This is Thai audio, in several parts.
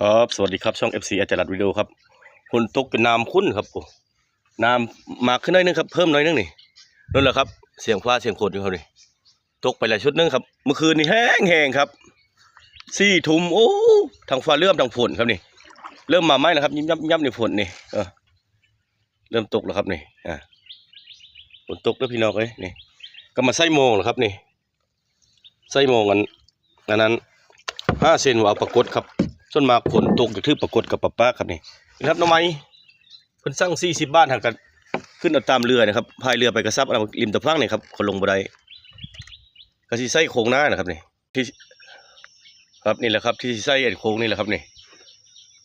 ครับสวัสดีครับช่อง FC อาจารย์วิดีโอครับฝนตกเป็นน้ำขุ่นครับโอ้น้ำมากขึ้นหน่อยนึงครับเพิ่มหน่อยนึงนี่นั่นแหละครับเสียงฟ้าเสียงฝนอยู่ครับนี่ตกไปหลายชุดนึงครับเมื่อคืนนี่แห้งครับ4 ทุ่มโอ้ทางฟ้าเริ่มทางฝนครับนี่เริ่มมาไหมแล้วครับยิบยับในฝนนี่เริ่มตกแล้วครับนี่ฝนตกแล้วพี่น้องเอ้ยนี่ก็มาใส่โมงแล้วครับนี่ใส่โมงกันนั้น5 เซนว่าปรากฏครับส่วนมากฝนตกจะถือปรากฏกับป้าครับนี่นะครับน้องไม้เพิ่นสร้าง40 บ้านหากันขึ้นเอาตามเรือนะครับพายเรือไปกระซับเอาริมตะพังนี่ครับคนลงบันไดก็สิใส่โค้งหน้านะครับนี่ที่ครับนี่แหละครับที่ใส่โค้งนี่แหละครับนี่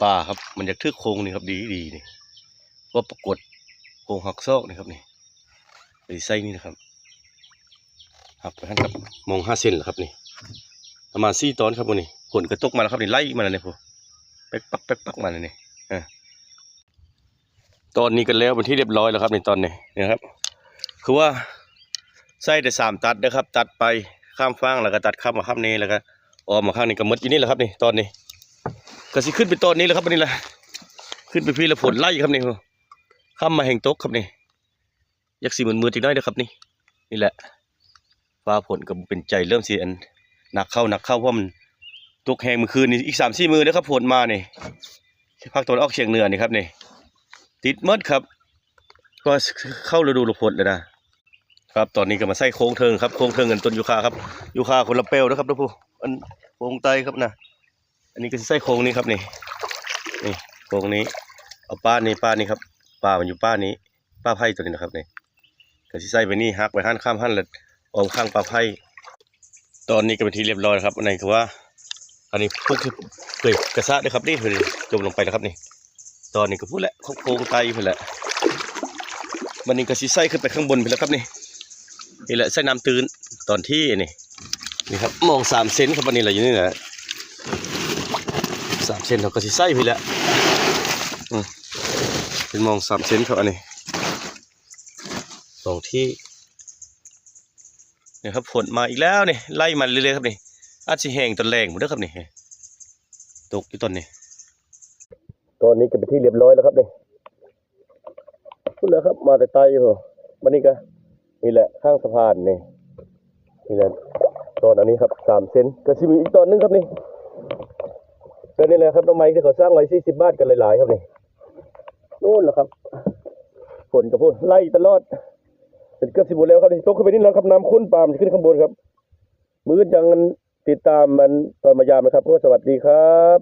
ป่าครับมันจะทึกโค้งนี่ครับดีนี่ว่าปรากฏโค้งหักซอกนี่ครับนี่ไปใส่นี่นะครับหักไปหันครับมอง5 เซนเหรอครับนี่ประมาณ4 ตอนครับวันนี้ฝนก็ตกมาแล้วครับนี่ไล่มาแล้วเนี่ยพวกแป๊กปักมาเลยนี่ตอนนี้กันแล้วเป็นที่เรียบร้อยแล้วครับในตอนนี้นะครับคือว่าไส้แต่3 ตัดนะครับตัดไปข้ามฟางแล้วก็ตัดข้ามมาข้ามนี้แล้วก็ออกมาข้างนี้ก็มดอยู่นี่แหละครับนี่ตอนนี้ก็สิขึ้นไปตอนนี้แล้วครับวันนี้ละขึ้นไปพี่ละฝนไล่ครับนี่ข้ามมาแห่งตกครับนี่ยักษ์สีมืออีกน้อยนะครับนี่แหละฟ้าฝนก็เป็นใจเริ่มเสียนหนักเข้าเพราะมันตกแห้งเมื่อคืนนี้อีก3-4 มื้อนะครับฝนมานี่ภาคตะวันออกเฉียงเหนือนี่ครับนี่ติดมดครับก็เข้าฤดูฝนเลยนะครับตอนนี้ก็มาใส่โค้งเทิงครับโค้งเทิงเงินต้นยูคาครับยูคาคนละเปลวนะครับทุกผู้อันโค้งไตครับนะอันนี้ก็ใส่โค้งนี้ครับนี่โค้งนี้เอาป้านี่ครับป้ามันอยู่ป้านี้ป้าไผ่ตัวนี้นะครับนี่ก็ใส่ไปนี่หักไปหันข้ามหันเลยออมข้างป้าไผ่ตอนนี้ก็เป็นที่เรียบร้อยครับอันนี้คือว่าอันนี้พวกที่เคยกระซะด้วยครับนี่คือจมลงไปแล้วครับนี่ตอนนี้ก็พูดแหละโค้งไตไปแหละมันนี่ก็สิใส่ขึ้นไปข้างบนไปแล้วครับนี่แหละใส่น้ำตื้นตอนที่นี่ครับมอง3 เซนครับวันนี้แหละอยู่นี่แหละ3 เซนเราก็สิใส่ไปแล้วเป็นมอง3 เซนครับอันนี้ตรงที่นี่ครับฝนมาอีกแล้วนี่ไล่มาเรื่อยๆครับนี่อาจจะแห้งตอนแรงหมดแล้วครับนี่ตกอยู่ตอนนี้ก็เป็นที่เรียบร้อยแล้วครับพูดแล้วครับมาแต่ไตอยู่วันนี้ก็นี่แหละข้างสะพานนี่แหละตอนอันนี้ครับ3 เซนก็จะมีอีกตอนนึงครับนี่ก็นี่แหละครับต้นไม้ที่เขาสร้างไว้40 บ้านกันหลายๆครับนี่นู่นแหละครับฝนกับพูดไล่ตลอดเป็นเกือบ10 วันแล้วครับนี่ตกขึ้นไปนี่แล้วครับน้ำข้นปามจะขึ้นข้างบนครับมื้อยังติดตามมันตอนมายามนะครับสวัสดีครับ